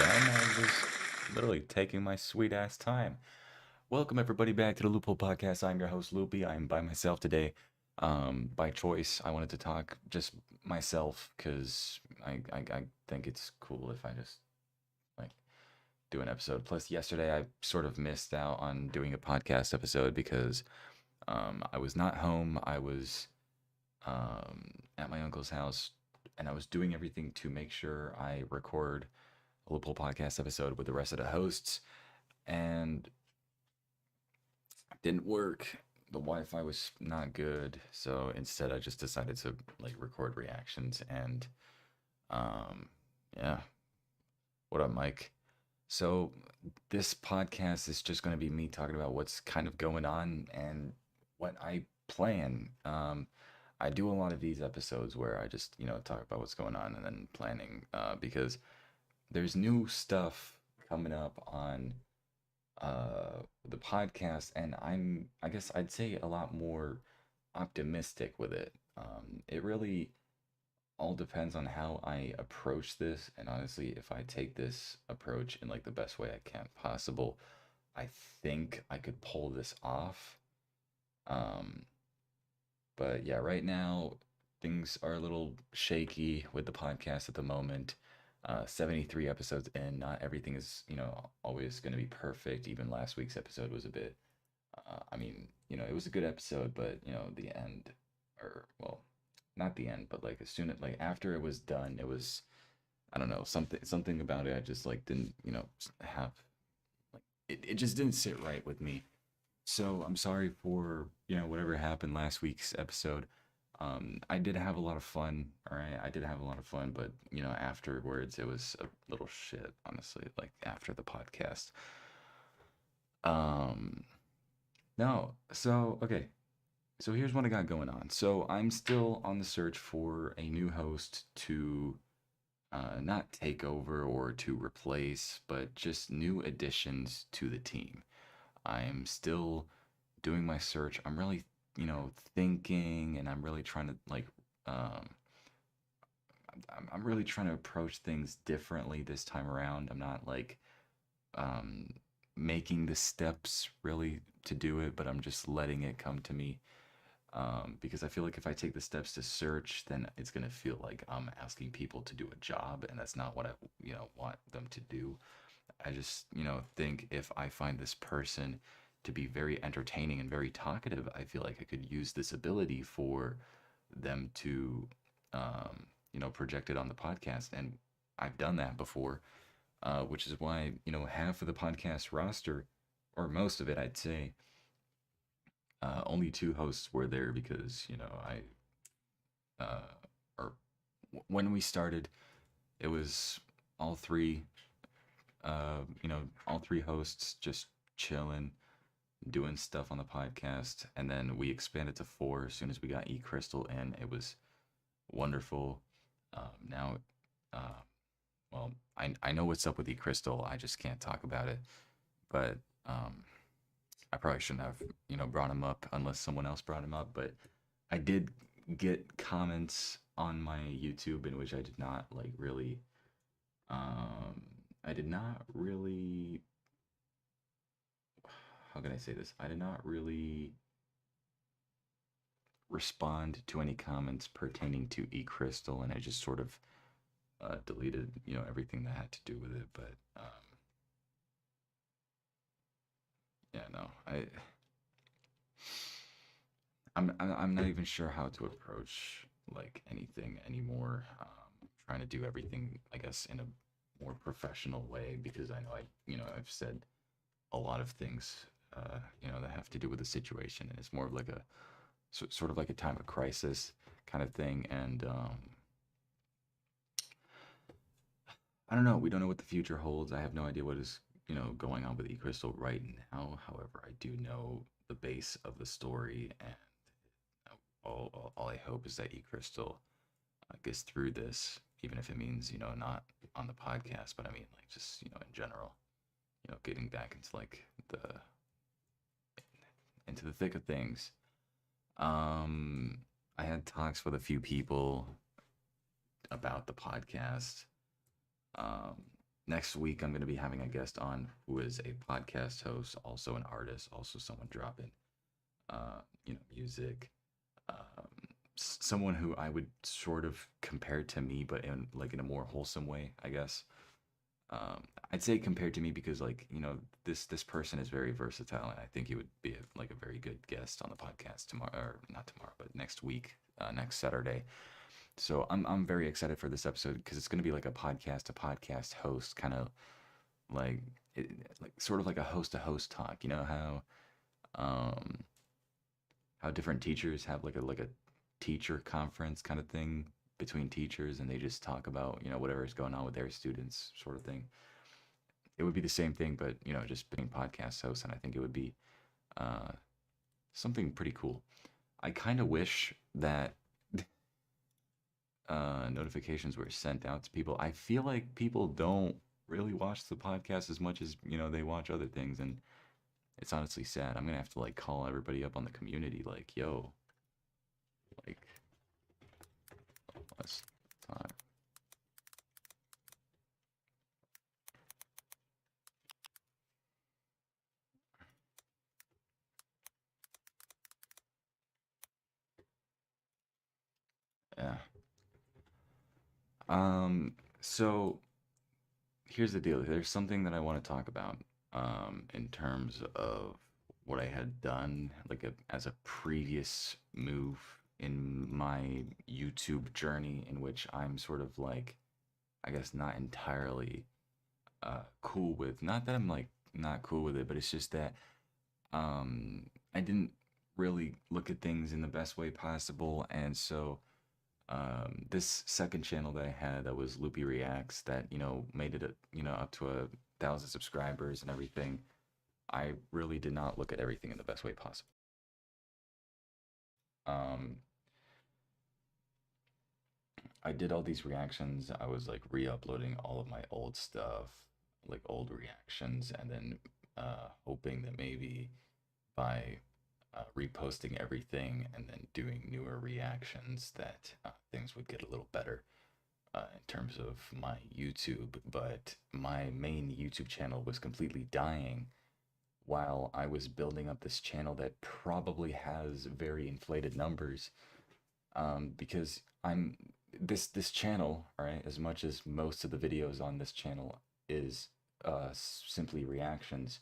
done. I was literally taking my sweet ass time. Welcome everybody back to the Loophole Podcast. I'm your host Loopie. I'm by myself today. By choice, I wanted to talk just myself because I think it's cool if I just like do an episode. Plus, yesterday I sort of missed out on doing a podcast episode because I was not home. I was at my uncle's house, and I was doing everything to make sure I record a Loophole Podcast episode with the rest of the hosts, and it didn't work. The Wi-Fi was not good, so instead I just decided to like record reactions and um yeah. What up, Mike? So this podcast is just going to be me talking about what's kind of going on and what I plan. I do a lot of these episodes where I just, talk about what's going on and then planning because there's new stuff coming up on the podcast, and I guess I'd say a lot more optimistic with it. It really all depends on how I approach this, and honestly, if I take this approach in like the best way I can possible, I think I could pull this off. Um, but yeah, right now things are a little shaky with the podcast at the moment. 73 episodes in, not everything is, always going to be perfect. Even last week's episode was a bit, it was a good episode, but, the end, or, well, not the end, but like as soon as, like, after it was done, it was, I don't know, something about it I just, like, didn't, have, like, it just didn't sit right with me. So I'm sorry for, whatever happened last week's episode. I did have a lot of fun. All right, I did have a lot of fun, but afterwards it was a little shit, honestly. Like after the podcast. Um, no. So okay. So here's what I got going on. So I'm still on the search for a new host to not take over or to replace, but just new additions to the team. I'm still doing my search. I'm really, thinking, and I'm really trying to like um I'm really trying to approach things differently this time around. I'm not like um making the steps really to do it, but I'm just letting it come to me. Because I feel like if I take the steps to search, then it's gonna feel like I'm asking people to do a job, and that's not what I, want them to do. I just, think if I find this person to be very entertaining and very talkative, I feel like I could use this ability for them to, project it on the podcast. And I've done that before, which is why, half of the podcast roster, or most of it, I'd say, only two hosts were there because, or when we started, it was all three all three hosts just chilling, doing stuff on the podcast, and then we expanded to four as soon as we got E Crystal in. It was wonderful. Now, uh, well, I know what's up with E Crystal. I just can't talk about it, but I probably shouldn't have brought him up unless someone else brought him up. But I did get comments on my YouTube in which I did not like really. Um, I did not really, how can I say this? I did not really respond to any comments pertaining to E Crystal, and I just sort of deleted, everything that had to do with it. But yeah, no, I'm not even sure how to approach like anything anymore. Trying to do everything, I guess, in a more professional way because I know I've said a lot of things, that have to do with the situation, and it's more of like a sort of like a time of crisis kind of thing. And I don't know. We don't know what the future holds. I have no idea what is going on with E Crystal right now. However, I do know the base of the story, and all I hope is that E Crystal gets through this, even if it means not on the podcast, but I mean like just in general, getting back into like the thick of things. Um, I had talks with a few people about the podcast. Um, Next week, I'm going to be having a guest on who is a podcast host, also an artist, also someone dropping, music. Um, Someone who I would sort of compare to me, but in a more wholesome way, I guess. I'd say compared to me because this person is very versatile, and I think he would be a very good guest on the podcast tomorrow, or not tomorrow, but next week, next Saturday. So I'm very excited for this episode because it's going to be like a podcast to podcast host kind of like sort of like a host to host talk. You know how different teachers have like a teacher conference kind of thing between teachers, and they just talk about whatever is going on with their students, sort of thing. It would be the same thing, but just being podcast host, and I think it would be uh, something pretty cool. I kind of wish that notifications were sent out to people. I feel like people don't really watch the podcast as much as they watch other things, and it's honestly sad. I'm gonna have to like call everybody up on the community, like, yo, like, last time. Yeah. So here's the deal. There's something that I want to talk about in terms of what I had done as a previous move in my YouTube journey, in which I'm sort of like, I guess, not entirely cool with. Not that I'm like not cool with it, but it's just that I didn't really look at things in the best way possible, and so this second channel that I had, that was Loopie Reacts, that made it up to 1,000 subscribers and everything. I really did not look at everything in the best way possible. Um, I did all these reactions. I was like re-uploading all of my old stuff, like old reactions, and then hoping that maybe by reposting everything and then doing newer reactions that things would get a little better in terms of my YouTube. But my main YouTube channel was completely dying while I was building up this channel that probably has very inflated numbers, because I'm this channel, all right, as much as most of the videos on this channel is simply reactions,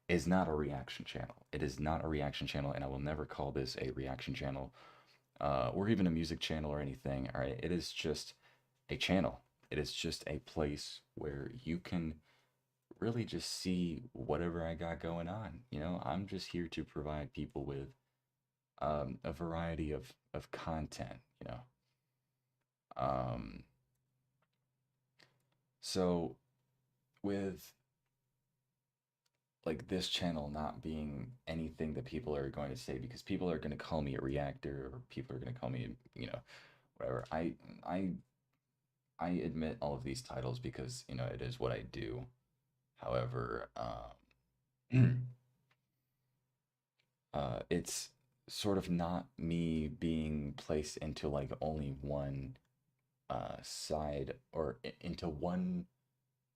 is not a reaction channel. It is not a reaction channel, and I will never call this a reaction channel, or even a music channel or anything. All right, it is just a channel. It is just a place where you can really just see whatever I got going on. I'm just here to provide people with a variety of content. Um, so with like this channel not being anything that people are going to say, because people are going to call me a reactor, or people are going to call me, whatever. I admit all of these titles because it is what I do. However, it's sort of not me being placed into like only one side, or into one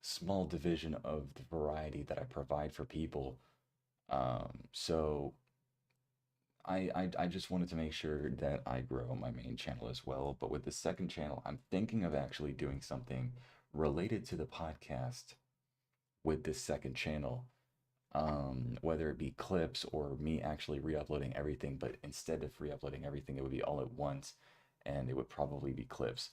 small division of the variety that I provide for people. So I just wanted to make sure that I grow my main channel as well. But with the second channel, I'm thinking of actually doing something related to the podcast with this second channel. Whether it be clips or me actually re-uploading everything, but instead of re-uploading everything, it would be all at once, and it would probably be clips.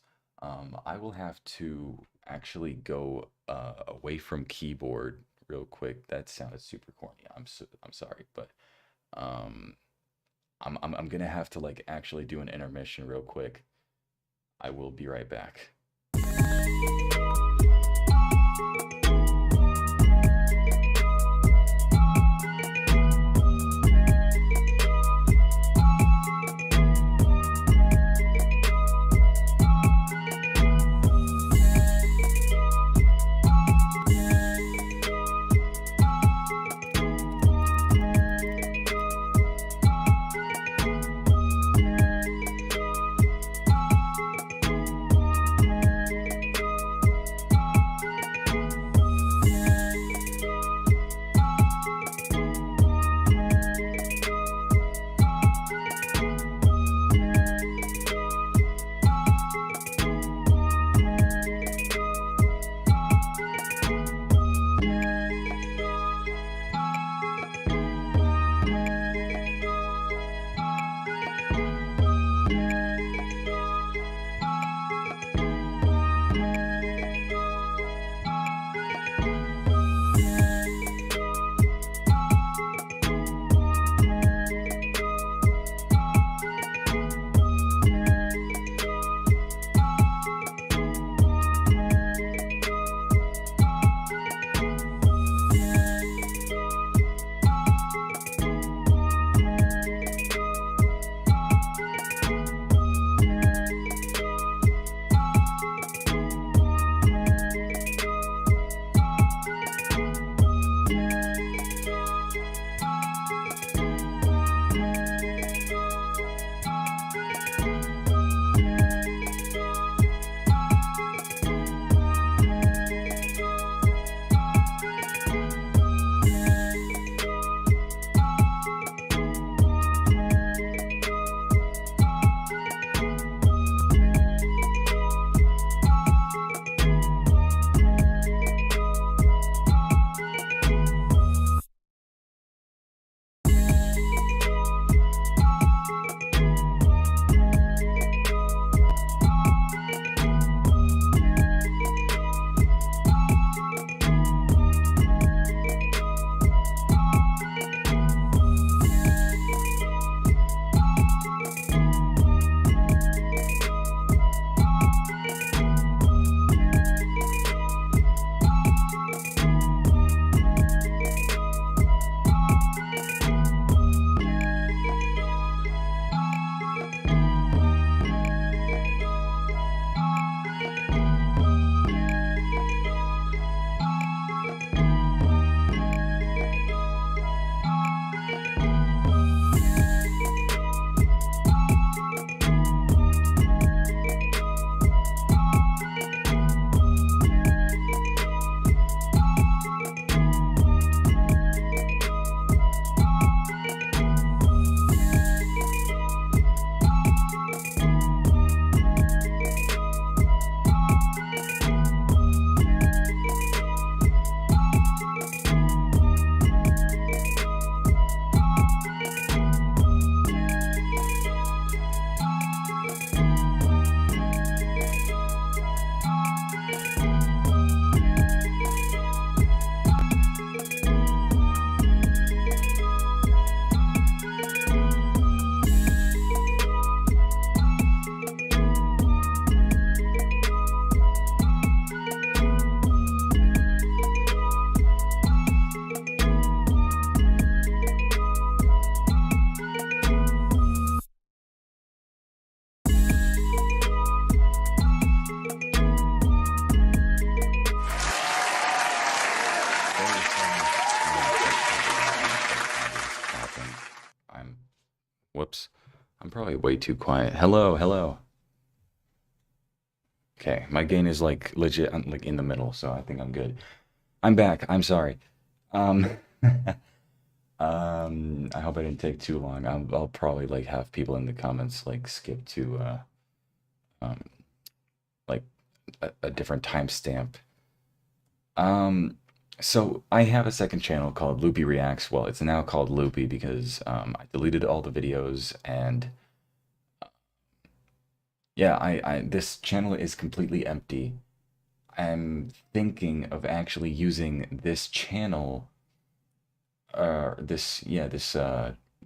I will have to actually go away from keyboard real quick. That sounded super corny. I'm sorry, but I'm gonna have to like actually do an intermission real quick. I will be right back. I'm probably way too quiet. Hello, hello. Okay, my gain is like legit, I'm like in the middle, so I think I'm good. I'm back. I'm sorry. Um, I hope I didn't take too long. I'll probably like have people in the comments like skip to um, like a different timestamp. Um, so I have a second channel called Loopy Reacts. Well, it's now called Loopy because I deleted all the videos and yeah, I this channel is completely empty. I'm thinking of actually using this channel, this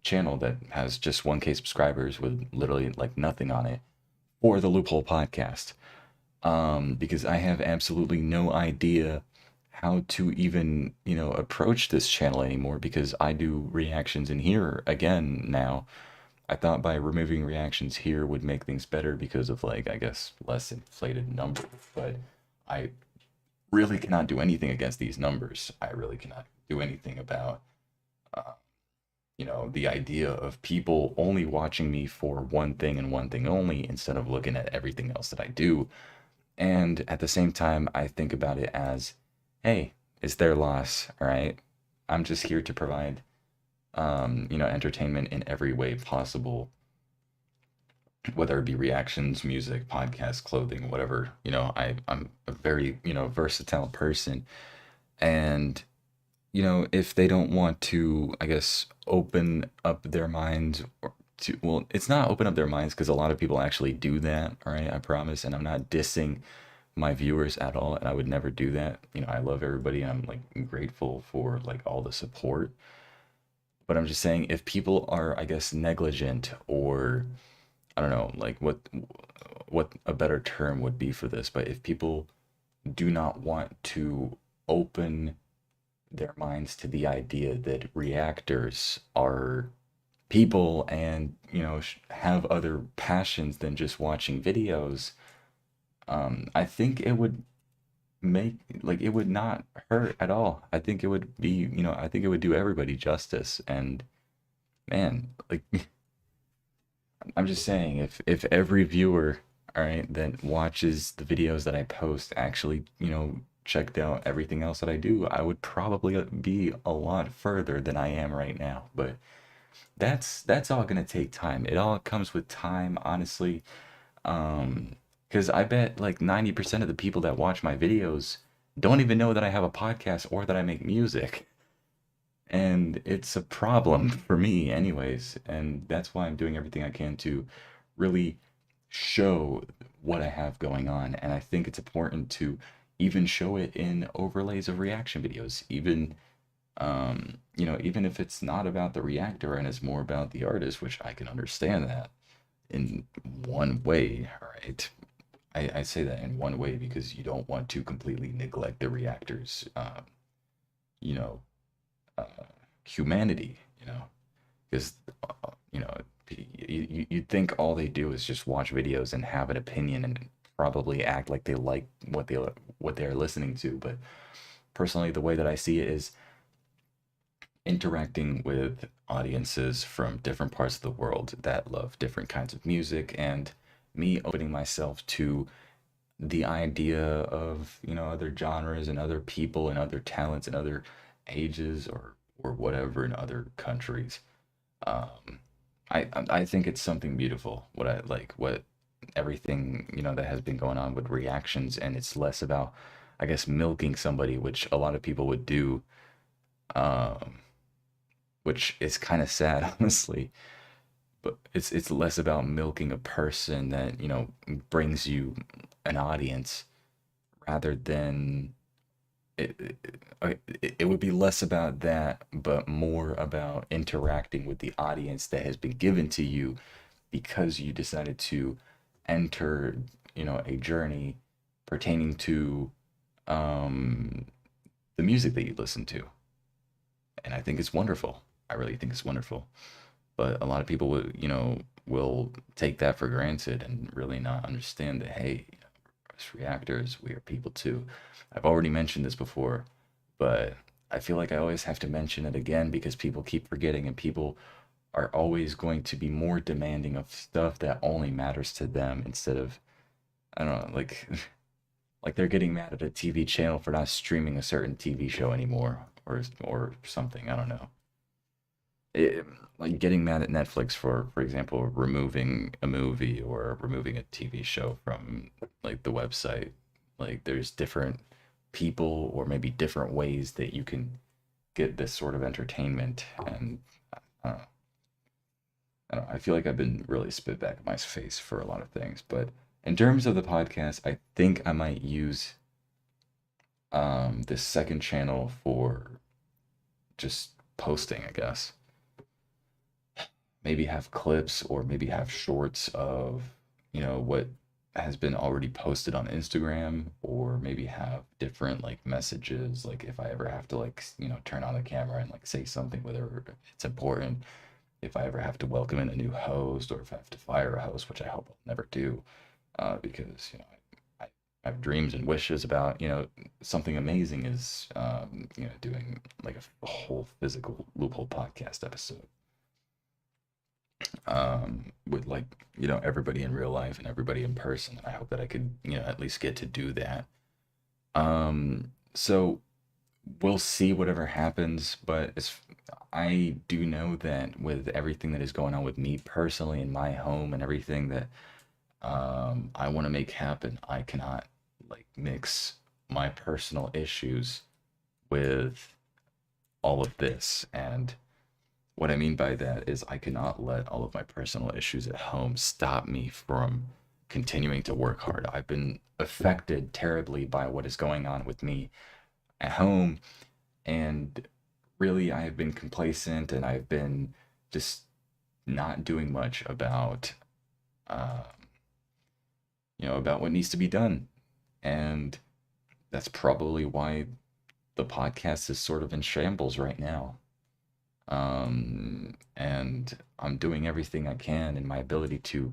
channel that has just 1K subscribers with literally like nothing on it for the Loophole Podcast. Because I have absolutely no idea how to even, approach this channel anymore because I do reactions in here again now. I thought by removing reactions here would make things better because of like, I guess, less inflated numbers, but I really cannot do anything against these numbers. I really cannot do anything about, uh, the idea of people only watching me for one thing and one thing only instead of looking at everything else that I do. And at the same time, I think about it as, hey, it's their loss, all right? I'm just here to provide, entertainment in every way possible, whether it be reactions, music, podcasts, clothing, whatever. I'm a very, versatile person. And, if they don't want to, I guess, open up their minds to, well, it's not open up their minds because a lot of people actually do that, all right? I promise. And I'm not dissing my viewers at all, and I would never do that. I love everybody. I'm like grateful for like all the support. But I'm just saying if people are, I guess, negligent or I don't know, like what a better term would be for this, but if people do not want to open their minds to the idea that reactors are people and, have other passions than just watching videos, I think it would make like it would not hurt at all. I think it would be, I think it would do everybody justice. And man, like I'm just saying, if every viewer, all right, that watches the videos that I post actually, checked out everything else that I do, I would probably be a lot further than I am right now. But that's all gonna take time. It all comes with time, honestly. Because I bet like 90% of the people that watch my videos don't even know that I have a podcast or that I make music. And it's a problem for me, anyways. And that's why I'm doing everything I can to really show what I have going on. And I think it's important to even show it in overlays of reaction videos, even even if it's not about the reactor and it's more about the artist, which I can understand that in one way, all right? I say that in one way because you don't want to completely neglect the reactors, you know, uh, humanity, because, you know, you'd think all they do is just watch videos and have an opinion and probably act like they like what they're listening to. But personally, the way that I see it is interacting with audiences from different parts of the world that love different kinds of music and me opening myself to the idea of other genres and other people and other talents and other ages or whatever in other countries. um I think it's something beautiful what I like what everything that has been going on with reactions, and it's less about, I guess, milking somebody, which a lot of people would do, um which is kind of sad honestly. But it's less about milking a person that brings you an audience rather than it would be less about that but more about interacting with the audience that has been given to you because you decided to enter a journey pertaining to um the music that you listen to. And I think it's wonderful. I really think it's wonderful. But a lot of people will take that for granted and really not understand that, hey, as reactors, we are people too. I've already mentioned this before, but I feel like I always have to mention it again because people keep forgetting and people are always going to be more demanding of stuff that only matters to them instead of, I don't know, like like they're getting mad at a TV channel for not streaming a certain TV show anymore or something. I don't know. It, like getting mad at Netflix for example, removing a movie or removing a TV show from like the website. Like there's different people or maybe different ways that you can get this sort of entertainment. And I don't know, I feel like I've been really spit back in my face for a lot of things. But in terms of the podcast, I think I might use this second channel for just posting, I guess. Maybe have clips or maybe have shorts of, what has been already posted on Instagram, or maybe have different like messages, like if I ever have to like, turn on the camera and like say something, whether it's important, if I ever have to welcome in a new host, or if I have to fire a host, which I hope I'll never do, because I have dreams and wishes about, something amazing is, doing like a whole physical Loophole podcast episode, with like, everybody in real life and everybody in person. And I hope that I could, at least get to do that. So we'll see whatever happens, but I do know that with everything that is going on with me personally in my home and everything that I want to make happen, I cannot like mix my personal issues with all of this. And what I mean by that is I cannot let all of my personal issues at home stop me from continuing to work hard. I've been affected terribly by what is going on with me at home, and really I have been complacent and I've been just not doing much about uh, about what needs to be done. And that's probably why the podcast is sort of in shambles right now. And I'm doing everything I can in my ability to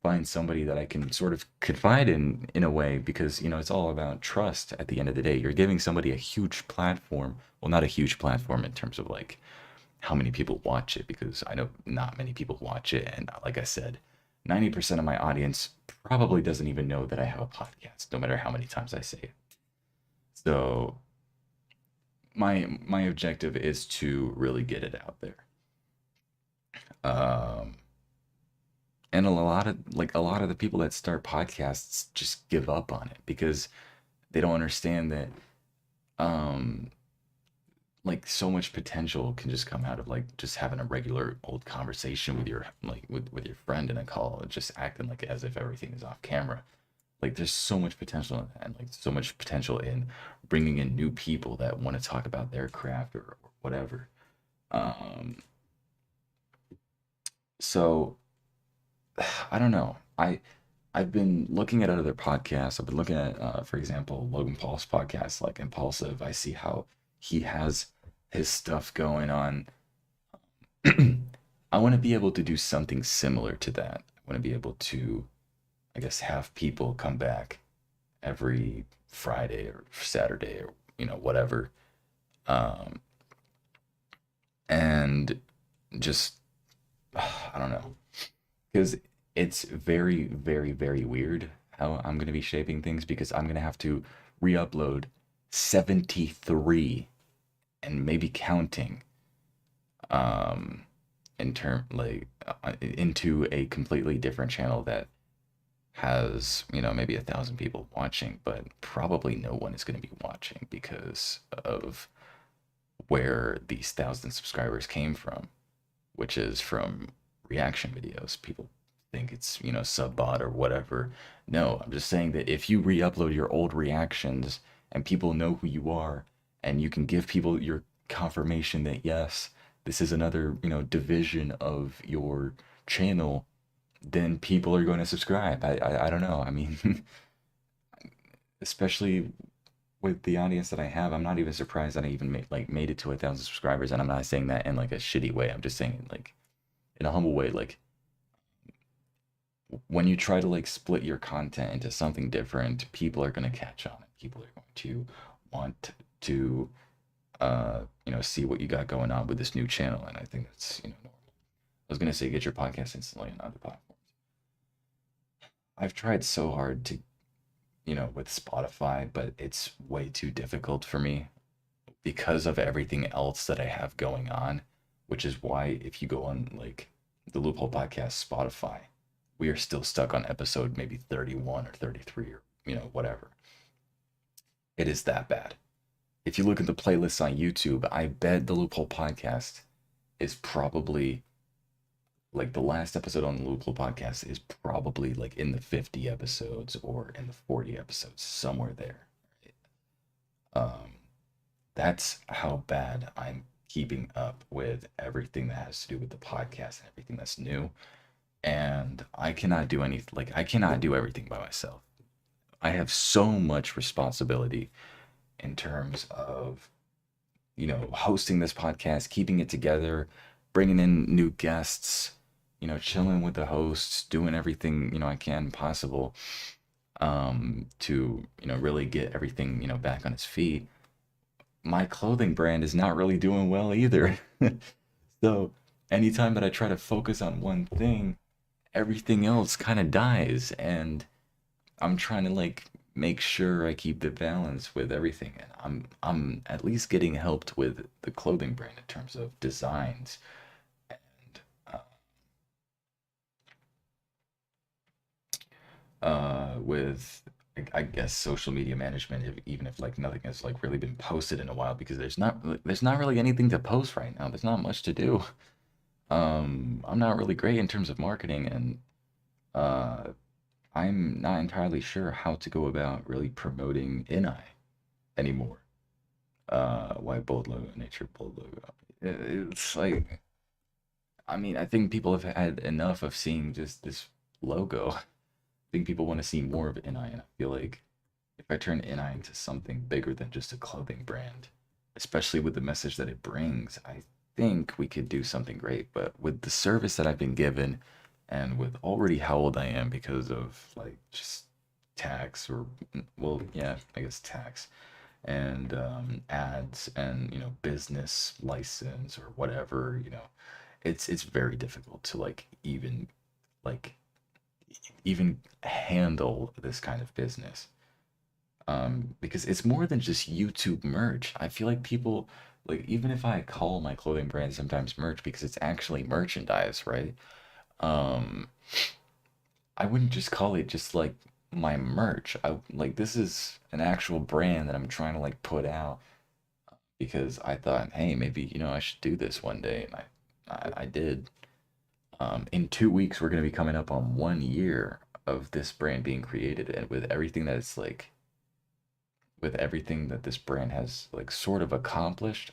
find somebody that I can sort of confide in a way, because it's all about trust at the end of the day. You're giving somebody a huge platform. Well, not a huge platform in terms of like how many people watch it, because I know not many people watch it. And like I said, 90% of my audience probably doesn't even know that I have a podcast, no matter how many times I say it. So my objective is to really get it out there. Um, and a lot of the people that start podcasts just give up on it because they don't understand that um like so much potential can just come out of like just having a regular old conversation with your like with your friend in a call, and just acting like as if everything is off camera. Like there's so much potential in that, and like so much potential in bringing in new people that want to talk about their craft or whatever. um so I don't know. I've been looking at other podcasts. I've been looking at, for example, Logan Paul's podcast, like Impulsive. I see how he has his stuff going on. I want to be able to do something similar to that. I want to be able to, I guess, have people come back every Friday or Saturday or whatever, um, and just I don't know, because it's very, very, very weird how I'm going to be shaping things, because I'm going to have to re-upload 73 and maybe counting, um in term like into a completely different channel that has maybe 1,000 people watching, but probably no one is going to be watching because of where these 1,000 subscribers came from, which is from reaction videos. People think it's, sub bot or whatever. No, I'm just saying that if you re-upload your old reactions and people know who you are, and you can give people your confirmation that yes, this is another, division of your channel, then people are going to subscribe. I don't know. I mean, especially with the audience that I have, I'm not even surprised that I even made it to 1,000 subscribers. And I'm not saying that in like a shitty way. I'm just saying like in a humble way. Like when you try to like split your content into something different, people are going to catch on it. People are going to want to see what you got going on with this new channel. And I think that's normal. was gonna say get your podcast instantly on other platforms. I've tried so hard to, with Spotify, but it's way too difficult for me because of everything else that I have going on, which is why if you go on like the Loophole Podcast Spotify, we are still stuck on episode maybe 31 or 33 or, whatever. It is that bad. If you look at the playlists on YouTube, I bet the Loophole Podcast is probably like the last episode on the Loophole Podcast is probably like in the 50 episodes or in the 40 episodes, somewhere there. Um, that's how bad I'm keeping up with everything that has to do with the podcast and everything that's new. And I cannot do anything, like, I cannot do everything by myself. I have so much responsibility in terms of, hosting this podcast, keeping it together, bringing in new guests, chilling with the hosts, doing everything, I can possible to, really get everything, back on its feet. My clothing brand is not really doing well either. So anytime that I try to focus on one thing, everything else kind of dies. And I'm trying to like make sure I keep the balance with everything. And I'm at least getting helped with the clothing brand in terms of designs and with I guess social media management, even if like nothing has like really been posted in a while because there's not really anything to post right now. There's not much to do. I'm not really great in terms of marketing, and uh, I'm not entirely sure how to go about really promoting NI anymore. White bold logo, nature bold logo. It's like, I mean, I think people have had enough of seeing just this logo. I think people want to see more of NI, and I feel like if I turn NI into something bigger than just a clothing brand, especially with the message that it brings, I think we could do something great. But with the service that I've been given, and with already how old I am because of like just tax or well, yeah, I guess tax and ads and business license or whatever, it's very difficult to like even handle this kind of business because it's more than just YouTube merch. I feel like people like even if I call my clothing brand sometimes merch because it's actually merchandise, right? Um, I wouldn't just call it just like my merch. I like this is an actual brand that I'm trying to like put out because I thought, hey, maybe I should do this one day, and I did. In 2 weeks, we're gonna be coming up on 1 year of this brand being created, and with everything that's like with everything that this brand has like sort of accomplished,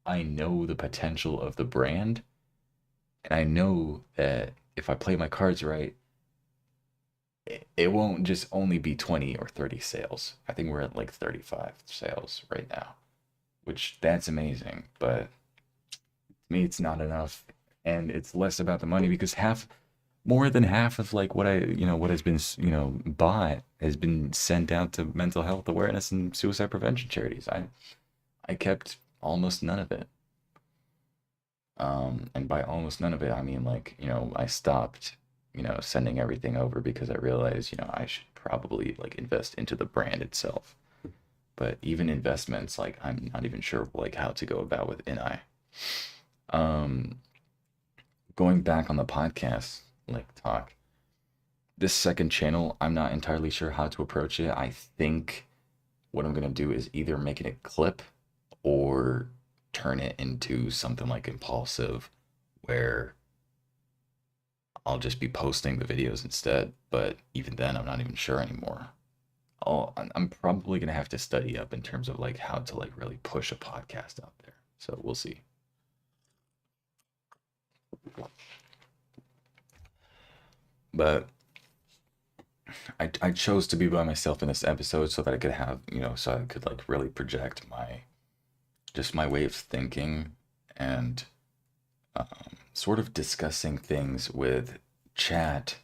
I know the potential of the brand, and I know that if I play my cards right, it won't just only be 20 or 30 sales. I think we're at like 35 sales right now, which that's amazing. But to me, it's not enough. And it's less about the money because more than half of like what has been, bought has been sent out to mental health awareness and suicide prevention charities. I kept almost none of it. And by almost none of it, I mean like, I stopped, sending everything over because I realized, I should probably like invest into the brand itself. But even investments, like I'm not even sure like how to go about with NI. Um, Going back on the podcast, like talk, this second channel, I'm not entirely sure how to approach it. I think what I'm gonna do is either make it a clip or turn it into something like impulsive where I'll just be posting the videos instead. But even then, I'm not even sure anymore. I'm probably gonna have to study up in terms of like how to like really push a podcast out there. So we'll see. But I chose to be by myself in this episode so that I could have, so I could like really project my way of thinking and sort of discussing things with chat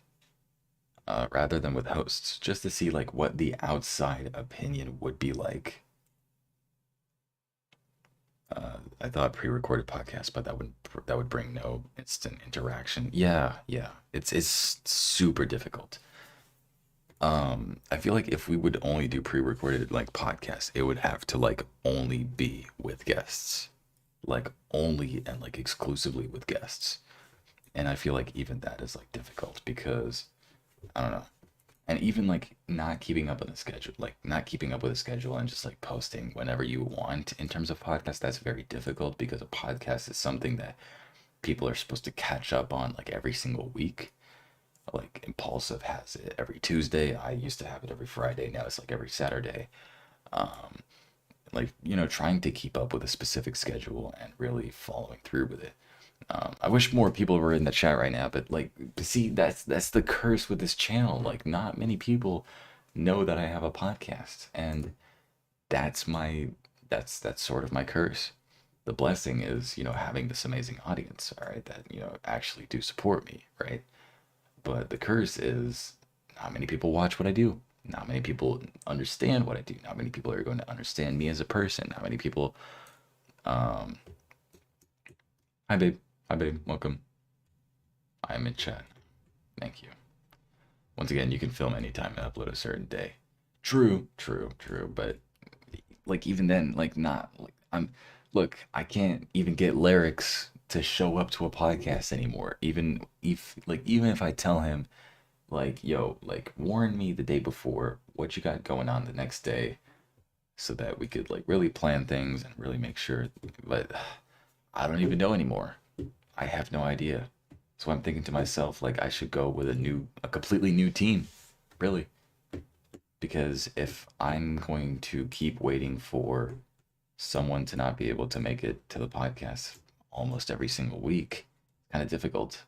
rather than with hosts, just to see like what the outside opinion would be like I thought pre-recorded podcast, but that would bring no instant interaction. Yeah, yeah. It's super difficult. I feel like if we would only do pre-recorded like podcasts, it would have to like only be with guests. Like only and like exclusively with guests. And I feel like even that is like difficult because I don't know. And even like not keeping up with a schedule, like not keeping up with a schedule and just like posting whenever you want in terms of podcasts, that's very difficult because a podcast is something that people are supposed to catch up on like every single week. Like Impulsive has it every Tuesday. I used to have it every Friday. Now it's like every Saturday. Um, like, trying to keep up with a specific schedule and really following through with it. I wish more people were in the chat right now, but like, see, that's the curse with this channel. Like, not many people know that I have a podcast, and that's my that's sort of my curse. The blessing is, having this amazing audience, all right, that actually do support me, right? But the curse is not many people watch what I do. Not many people understand what I do. Not many people are going to understand me as a person. Not many people. Um, Hi, babe. Hi, babe. Welcome. I'm in chat. Thank you. Once again, you can film anytime and upload a certain day. True, true, true. But like even then, like not like look, I can't even get lyrics to show up to a podcast anymore. Even if I tell him like, yo, like warn me the day before what you got going on the next day so that we could like really plan things and really make sure. But I don't even know anymore. I have no idea. So I'm thinking to myself, like, I should go with a completely new team, really. Because if I'm going to keep waiting for someone to not be able to make it to the podcast almost every single week, kind of difficult.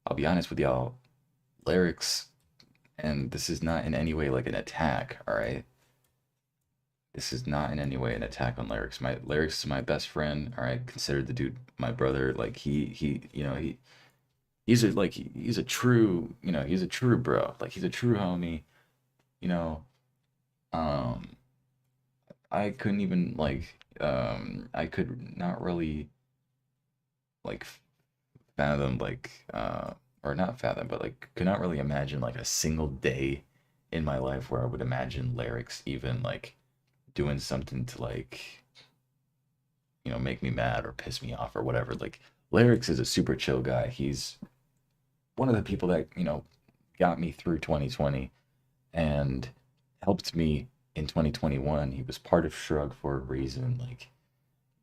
I'll be honest with y'all, lyrics, and this is not in any way like an attack, all right? This is not in any way an attack on lyrics. My lyrics is my best friend, all right? Consider the dude my brother. Like he's a true, he's a true bro. Like he's a true homie, you know. Um I couldn't even I could not really like fathom or not fathom, but like could not really imagine like a single day in my life where I would imagine lyrics even like doing something to like make me mad or piss me off or whatever. Like lyrics is a super chill guy. He's one of the people that got me through 2020 and helped me in 2021. He was part of Shrug for a reason. Like,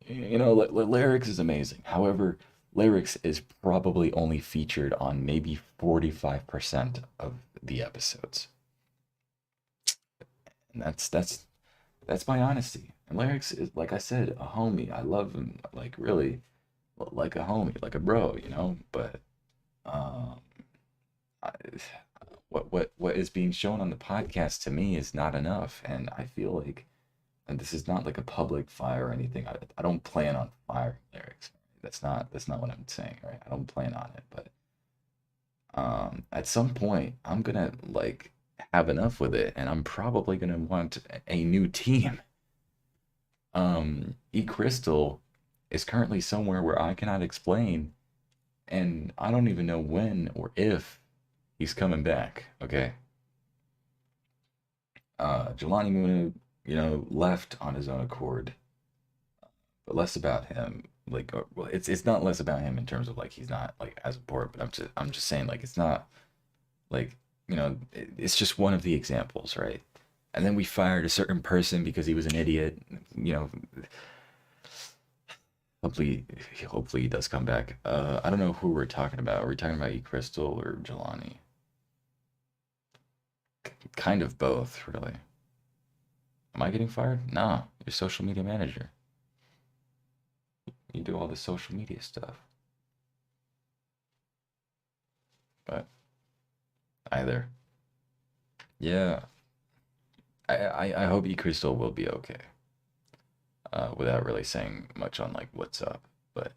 lyrics is amazing. However, lyrics is probably only featured on maybe 45% of the episodes. And that's my honesty. And lyrics is, like I said, a homie. I love him, like really, like a homie, like a bro, But um, I, what is being shown on the podcast to me is not enough, and I feel like, and this is not like a public fire or anything. I don't plan on firing lyrics. That's not what I'm saying, right? I don't plan on it, but at some point I'm gonna like have enough with it, and I'm probably gonna want a new team. E Crystal is currently somewhere where I cannot explain, and I don't even know when or if he's coming back. Okay. Jelani Muna, left on his own accord, but less about him. Like, well, it's not less about him in terms of like he's not like as important, but I'm just saying like it's not like it's just one of the examples, right? And then we fired a certain person because he was an idiot. You know, hopefully he does come back. I don't know who we're talking about. Are we talking about E Crystal or Jelani? Kind of both, really. Am I getting fired? Nah, you're social media manager. You do all the social media stuff. But either. Yeah. I hope E Crystal will be okay. Without really saying much on like what's up. But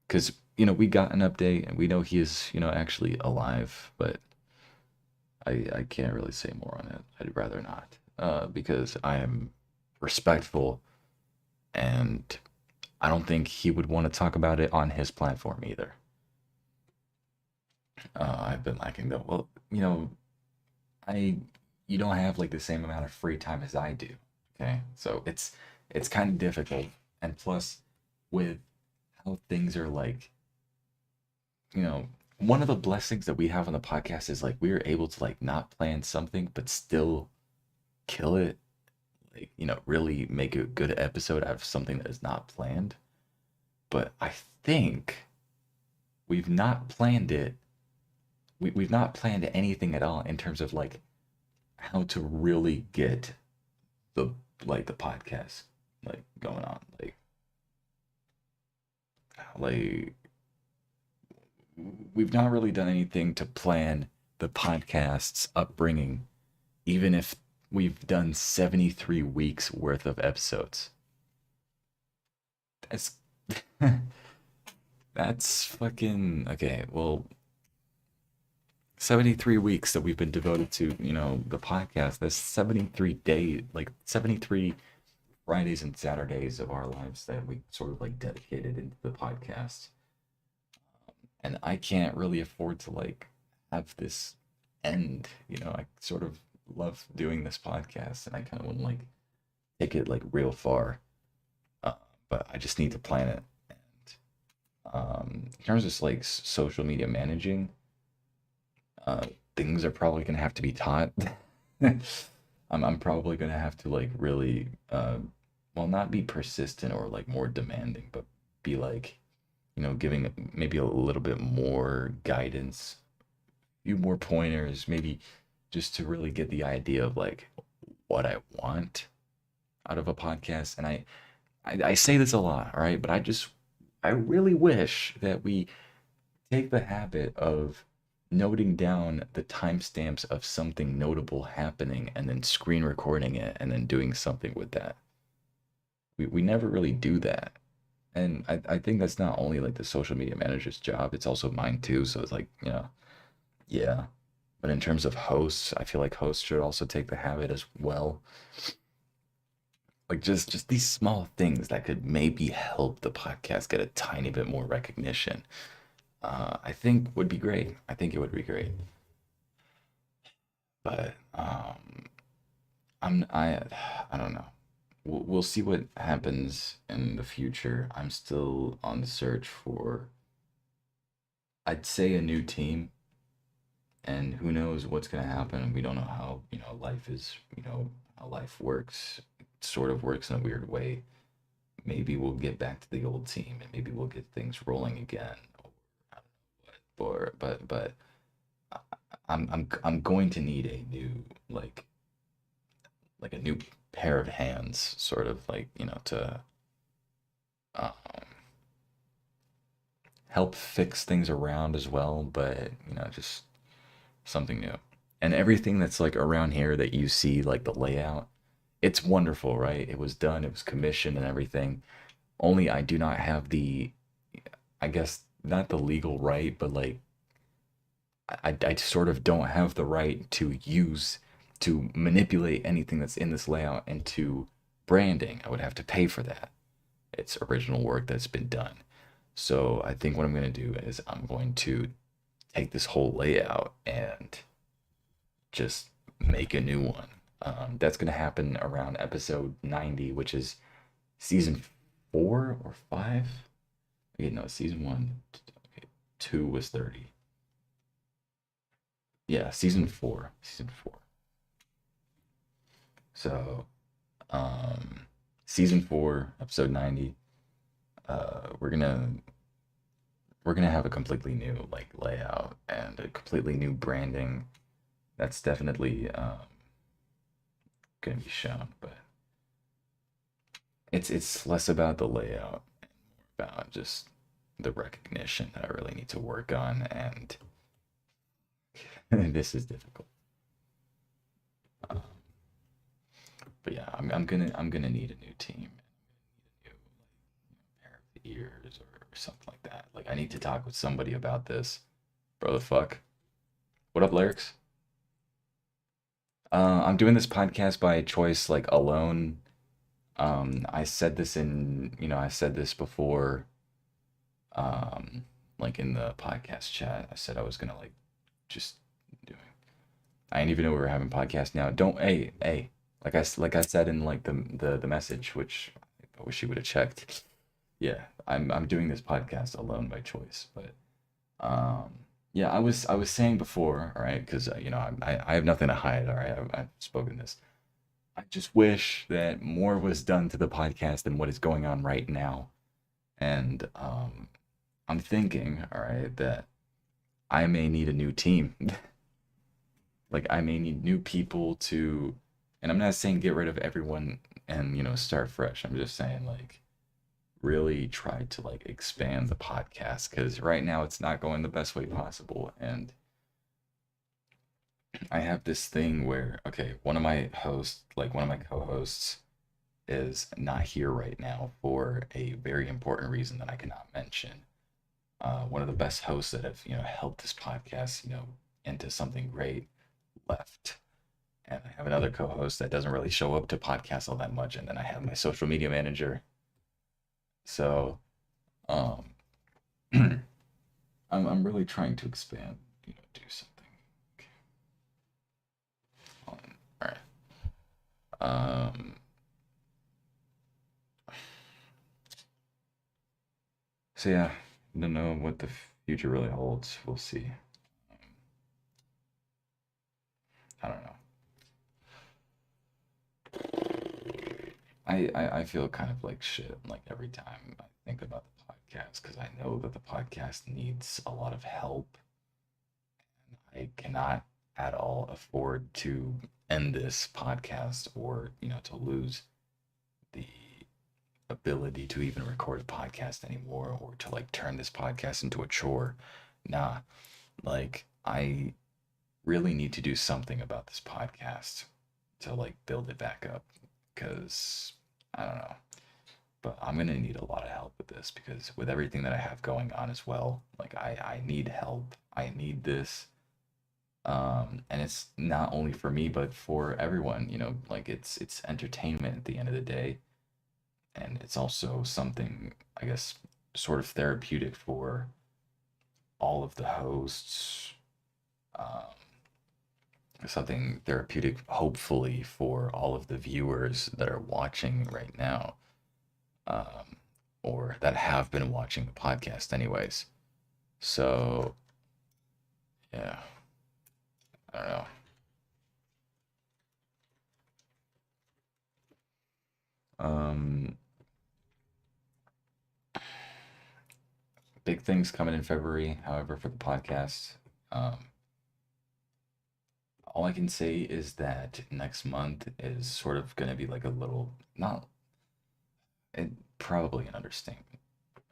because we got an update and we know he is actually alive, but I can't really say more on it. I'd rather not, because I am respectful and I don't think he would want to talk about it on his platform either. I've been lacking though. Well, I you don't have like the same amount of free time as I do. Okay, so it's kind of difficult, and plus, with how things are like, you know, one of the blessings that we have on the podcast is like we are able to like not plan something but still kill it, like really make a good episode out of something that is not planned. But I think we've not planned it. We've not planned anything at all in terms of like how to really get the the podcast like going on, like we've not really done anything to plan the podcast's upbringing, even if we've done 73 weeks worth of episodes. That's that's fucking okay. Well, 73 weeks that we've been devoted to, the podcast. That's 73 days, like 73 Fridays and Saturdays of our lives that we sort of like dedicated into the podcast. And I can't really afford to like have this end. I sort of love doing this podcast and I kind of want to like take it like real far. Uh, but I just need to plan it. And in terms of like social media managing, things are probably gonna have to be taught. I'm probably gonna have to like really, well, not be persistent or like more demanding, but be like, giving maybe a little bit more guidance, a few more pointers, maybe just to really get the idea of like what I want out of a podcast. And I say this a lot, all right, but I really wish that we take the habit of noting down the timestamps of something notable happening and then screen recording it and then doing something with that. We never really do that. And I think that's not only like the social media manager's job, it's also mine too. So it's like, yeah. But in terms of hosts, I feel like hosts should also take the habit as well. Like just these small things that could maybe help the podcast get a tiny bit more recognition. I think would be great. I think it would be great. But I don't know. We'll see what happens in the future. I'm still on the search for, I'd say, a new team, and who knows what's gonna happen. We don't know how life is. How life works. It sort of works in a weird way. Maybe we'll get back to the old team, and maybe we'll get things rolling again. Or but I'm going to need a new like a new pair of hands, sort of like to um, help fix things around as well. But just something new. And everything that's like around here that you see, like the layout, it's wonderful, right? It was done, it was commissioned and everything. Only I do not have the, I guess, not the legal right, but like I sort of don't have the right to manipulate anything that's in this layout into branding. I would have to pay for that. It's original work that's been done. So I think what I'm going to do is I'm going to take this whole layout and just make a new one. That's going to happen around episode 90, which is season 4 or 5. Okay, no, season 1. Okay, 2 was 30. Yeah, season 4. Season 4. So, season 4, episode 90. We're gonna have a completely new like layout and a completely new branding. That's definitely gonna be shown, but it's less about the layout and more about just the recognition that I really need to work on, and this is difficult. Um, but yeah, I'm gonna need a new team, a new pair of ears or something like that. Like I need to talk with somebody about this, bro. The fuck. What up, lyrics? I'm doing this podcast by choice, like alone. I said this I said this before, um, like in the podcast chat. I said I was gonna like just do it. I didn't even know we were having podcast now. Don't, hey, like I said in like the message, which I wish you would have checked. Yeah, I'm doing this podcast alone by choice, but um, yeah, I was saying before, all right, because I have nothing to hide, all right. I've spoken this. I just wish that more was done to the podcast than what is going on right now. And I'm thinking, all right, that I may need a new team. Like I may need new people to, and I'm not saying get rid of everyone and start fresh. I'm just saying like really try to like expand the podcast because right now it's not going the best way possible. And I have this thing where, okay, one of my co-hosts is not here right now for a very important reason that I cannot mention. One of the best hosts that have, helped this podcast, into something great left. And I have another co-host that doesn't really show up to podcasts all that much. And then I have my social media manager. So, um, I'm really trying to expand, do something. Okay. All right. Um, so yeah, don't know what the future really holds. We'll see. Um, I don't know. I feel kind of like shit like every time I think about the podcast because I know that the podcast needs a lot of help. I cannot at all afford to end this podcast or, to lose the ability to even record a podcast anymore or to like turn this podcast into a chore. Nah, like I really need to do something about this podcast to like build it back up because I don't know. But I'm gonna need a lot of help with this because with everything that I have going on as well, like I need help. I need this. And it's not only for me but for everyone, like it's entertainment at the end of the day. And it's also something, I guess, sort of therapeutic for all of the hosts. Um, Something therapeutic, hopefully, for all of the viewers that are watching right now, um, or that have been watching the podcast, anyways. So, yeah, I don't know. Um, Big things coming in February, however, for the podcast. Um, all I can say is that next month is sort of going to be like a little, not, it, probably an understatement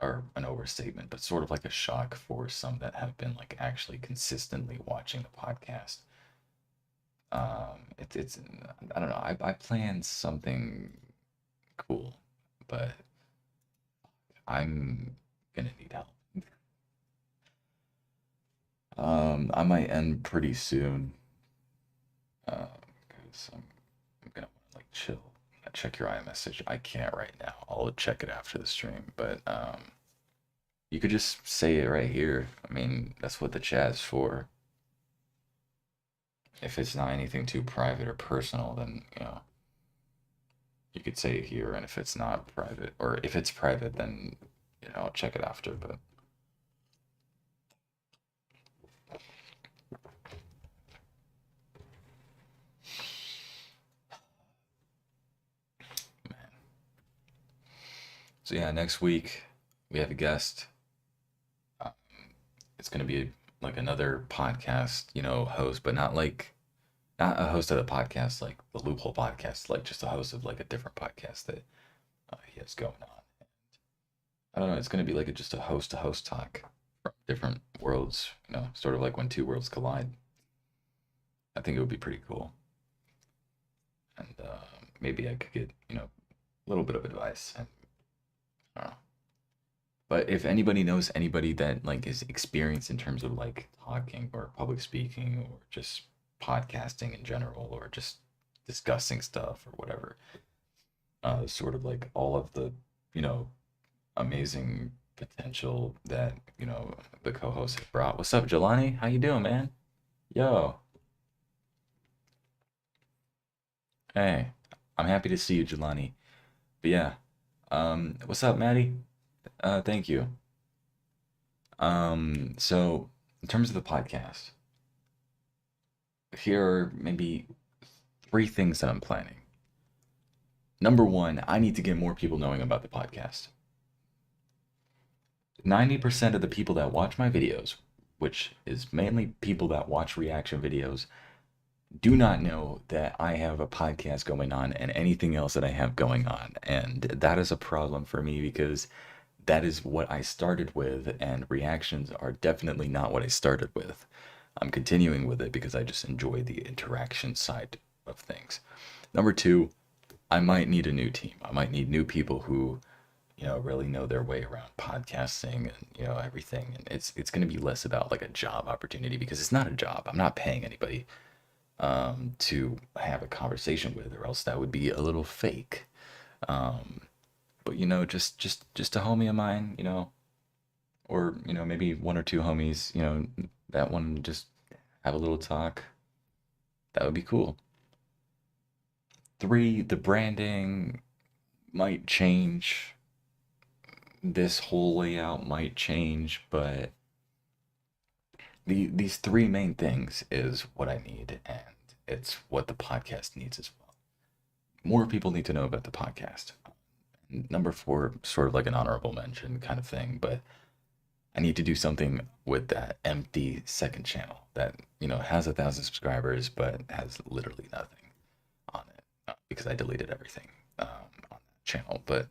or an overstatement, but sort of like a shock for some that have been like actually consistently watching the podcast. It's I don't know. I planned something cool, but I'm gonna need help. I might end pretty soon. Because I'm gonna want to like chill. Check your iMessage. I can't right now. I'll check it after the stream, but you could just say it right here. I mean, that's what the chat's for. If it's not anything too private or personal, then you could say it here. And if it's not private, or if it's private, then I'll check it after. But man, so yeah, next week we have a guest. Um, it's gonna be like another podcast, host, but not a host of the podcast like the Loophole Podcast, like just a host of like a different podcast that he has going on. I don't know. It's going to be like just a host to host talk from different worlds, sort of like when two worlds collide. I think it would be pretty cool. And maybe I could get, a little bit of advice. And, I don't know. But if anybody knows anybody that like is experienced in terms of like talking or public speaking or just podcasting in general or just discussing stuff or whatever, sort of like all of the, you know, amazing potential that, the co-host has brought. What's up, Jelani? How you doing, man? Yo, hey, I'm happy to see you, Jelani. But yeah, what's up, Maddie? Thank you. So in terms of the podcast, here are maybe three things that I'm planning. Number one, I need to get more people knowing about the podcast. 90% of the people that watch my videos, which is mainly people that watch reaction videos, do not know that I have a podcast going on and anything else that I have going on. And that is a problem for me because that is what I started with, and reactions are definitely not what I started with. I'm continuing with it because I just enjoy the interaction side of things. Number two, I might need a new team. I might need new people who, really know their way around podcasting and, everything. And it's going to be less about like a job opportunity because it's not a job. I'm not paying anybody to have a conversation with, or else that would be a little fake. Um, but just a homie of mine, or maybe one or two homies, that want to just have a little talk. That would be cool. Three, the branding might change. This whole layout might change, but these three main things is what I need, and it's what the podcast needs as well. More people need to know about the podcast. Number four, sort of like an honorable mention kind of thing, but I need to do something with that empty second channel that, has 1,000 subscribers, but has literally nothing on it because I deleted everything on that channel. But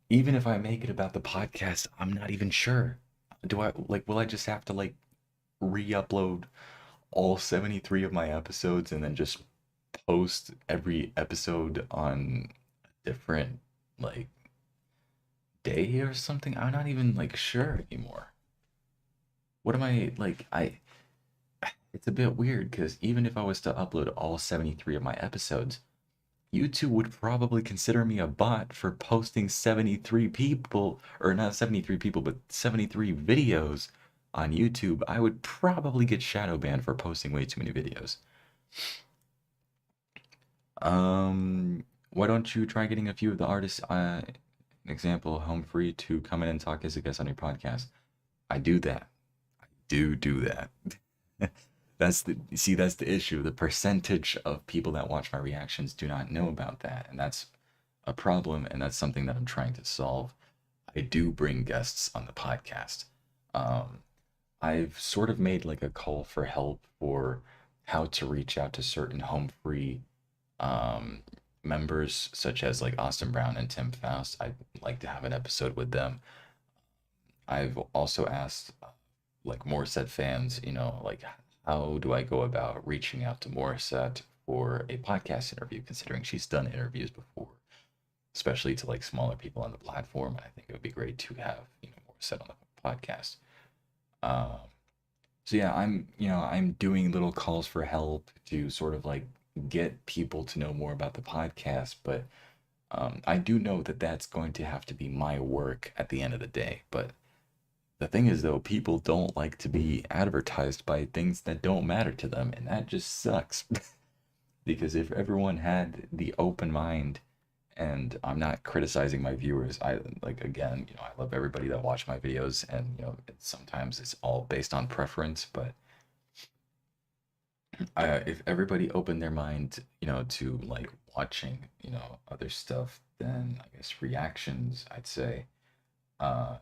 even if I make it about the podcast, I'm not even sure. Will I just have to like re-upload all 73 of my episodes and then just post every episode on a different like day or something? I'm not even like sure anymore. What am I like? It's a bit weird because even if I was to upload all 73 of my episodes, YouTube would probably consider me a bot for posting 73 people, or not 73 people, but 73 videos on YouTube. I would probably get shadow banned for posting way too many videos. Why don't you try getting a few of the artists, example, Home Free, to come in and talk as a guest on your podcast? I do that. I do that. That's the issue. The percentage of people that watch my reactions do not know about that, and that's a problem, and that's something that I'm trying to solve. I do bring guests on the podcast. Um, I've sort of made like a call for help for how to reach out to certain home free um, members, such as like Austin Brown and Tim Faust. I'd like to have an episode with them. I've also asked like Morissette fans, like how do I go about reaching out to Morissette for a podcast interview, considering she's done interviews before, especially to like smaller people on the platform. And I think it would be great to have, Morissette on the podcast. Um, so yeah, I'm doing little calls for help to sort of like get people to know more about the podcast, but I do know that that's going to have to be my work at the end of the day. But the thing is, though, people don't like to be advertised by things that don't matter to them, and that just sucks. Because if everyone had the open mind, and I'm not criticizing my viewers, I like, again, I love everybody that watch my videos, and sometimes it's all based on preference, but if everybody opened their mind, to like watching, other stuff, then I guess reactions, I'd say, uh,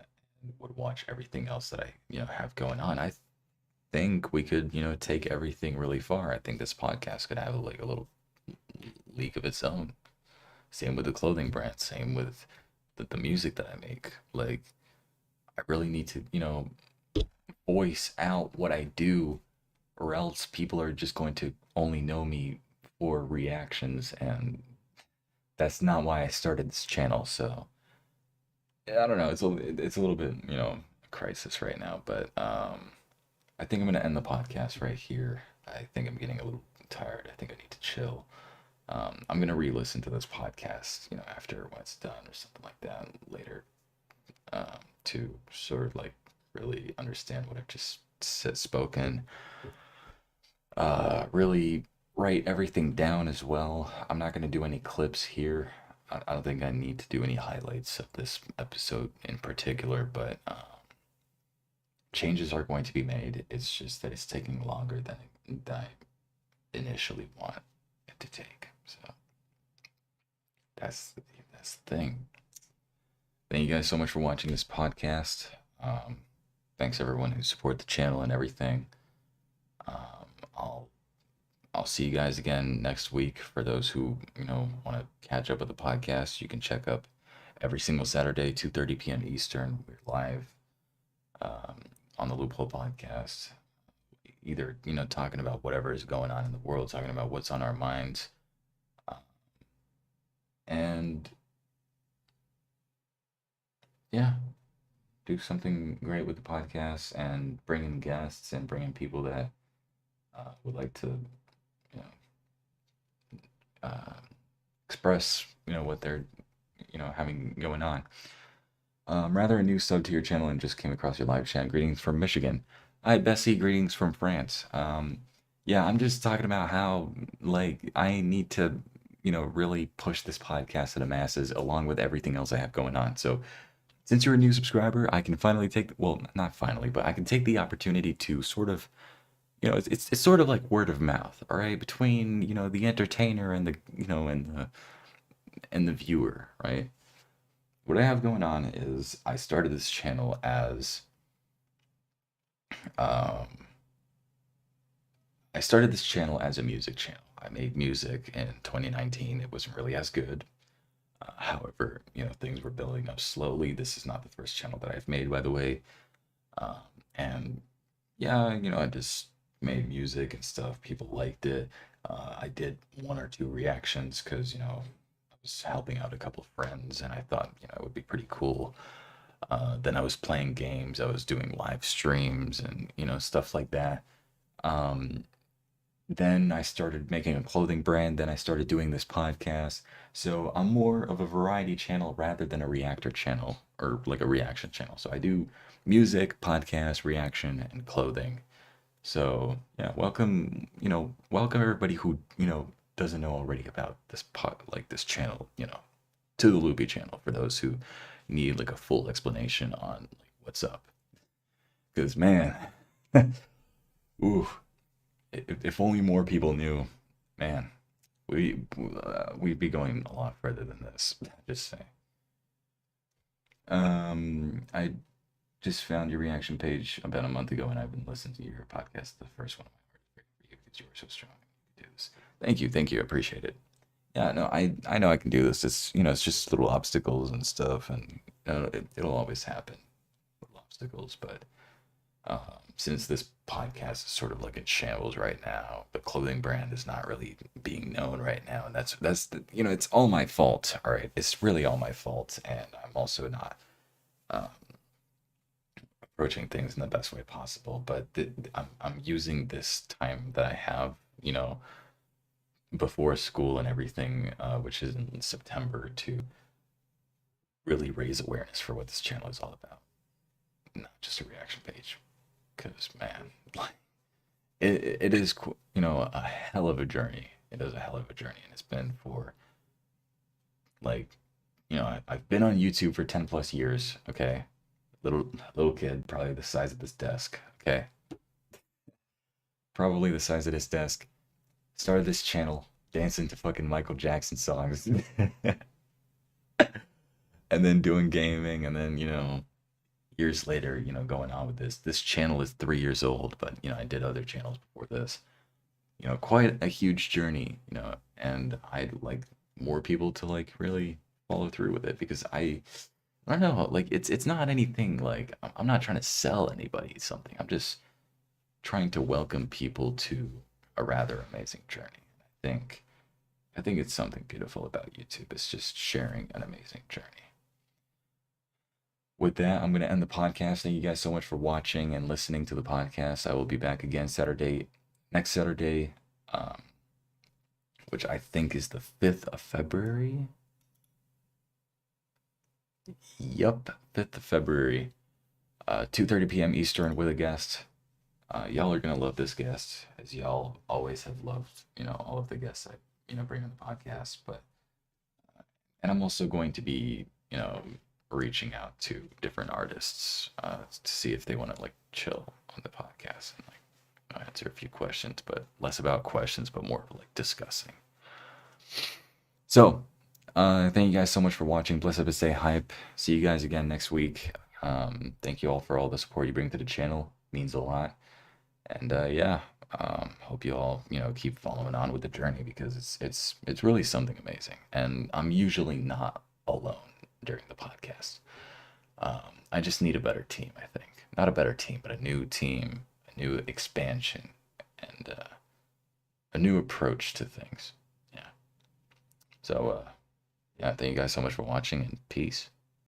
would watch everything else that I, have going on. I think we could, take everything really far. I think this podcast could have like a little league of its own. Same with the clothing brand. Same with the music that I make. Like, I really need to, voice out what I do, or else people are just going to only know me for reactions, and that's not why I started this channel. So I don't know. It's a little bit, a crisis right now, but I think I'm gonna end the podcast right here. I think I'm getting a little tired. I think I need to chill. I'm gonna re-listen to this podcast, after when it's done or something like that later, to sort of like really understand what I've just spoken. Really write everything down as well. I'm not gonna do any clips here. I don't think I need to do any highlights of this episode in particular, but changes are going to be made. It's just that it's taking longer than I initially want it to take. So that's the thing. Thank you guys so much for watching this podcast. Thanks everyone who support the channel and everything. I'll see you guys again next week. For those who want to catch up with the podcast, you can check up every single Saturday, 2:30 p.m. Eastern. We're live on the Loophole Podcast. Either talking about whatever is going on in the world, talking about what's on our minds, and yeah, do something great with the podcast and bring in guests and bring in people that would like to express what they're having going on. Rather a new sub to your channel and just came across your live chat. Greetings from Michigan. Hi Bessie, greetings from France. Yeah, I'm just talking about how like I need to really push this podcast to the masses along with everything else I have going on. So since you're a new subscriber, I can finally take, well, not finally, but I can take the opportunity to sort of, it's sort of like word of mouth, all right, between the entertainer and the and the viewer, right? What I have going on is I started this channel as a music channel. I made music in 2019. It wasn't really as good. However, things were building up slowly. This is not the first channel that I've made, by the way. And yeah, I just made music and stuff. People liked it. I did one or two reactions because, I was helping out a couple of friends and I thought, it would be pretty cool. Then I was playing games. I was doing live streams and, stuff like that. Then I started making a clothing brand. Then I started doing this podcast. So I'm more of a variety channel rather than a reactor channel or like a reaction channel. So I do music, podcast, reaction, and clothing. So yeah, welcome everybody who, doesn't know already about this channel, to the Loopy channel for those who need like a full explanation on like what's up. Because man, ooh, if only more people knew, man, we'd be going a lot further than this. Just saying. I just found your reaction page about a month ago, and I've been listening to your podcast. The first one of my heart is great for you because you were so strong. You can do this. Thank you, I appreciate it. Yeah, no, I know I can do this. It's it's just little obstacles and stuff, and it'll always happen, little obstacles. But since this podcast is sort of like in shambles right now, the clothing brand is not really being known right now, and that's it's all my fault. All right, it's really all my fault, and I'm also not approaching things in the best way possible. But I'm using this time that I have, before school and everything, which is in September, to really raise awareness for what this channel is all about, not just a reaction page. Because man, like it is a hell of a journey. It is a hell of a journey, and it's been for like I've been on YouTube for 10 plus years. Okay, little kid, probably the size of this desk. Okay, probably the size of this desk. Started this channel dancing to fucking Michael Jackson songs, and then doing gaming, and then years later, going on with this channel is 3 years old, but I did other channels before this. Quite a huge journey, and I'd like more people to like really follow through with it, because I don't know, like it's not anything like I'm not trying to sell anybody something. I'm just trying to welcome people to a rather amazing journey. I think it's something beautiful about YouTube. It's just sharing an amazing journey. With that, I'm going to end the podcast. Thank you guys so much for watching and listening to the podcast. I will be back again next Saturday, which I think is the 5th of February. Yup, 5th of February, 2:30 p.m. Eastern with a guest. Y'all are gonna love this guest, as y'all always have loved, all of the guests I, bring on the podcast. But and I'm also going to be, reaching out to different artists to see if they want to like chill on the podcast and like answer a few questions, but less about questions, but more like discussing. So, thank you guys so much for watching. Bless up and stay hype. See you guys again next week. Thank you all for all the support you bring to the channel. Means a lot. And yeah, hope you all keep following on with the journey, because it's really something amazing. And I'm usually not alone during the podcast. I just need a better team, I think. Not a better team, but a new team, a new expansion, and a new approach to things. Yeah. So yeah, thank you guys so much for watching, and peace.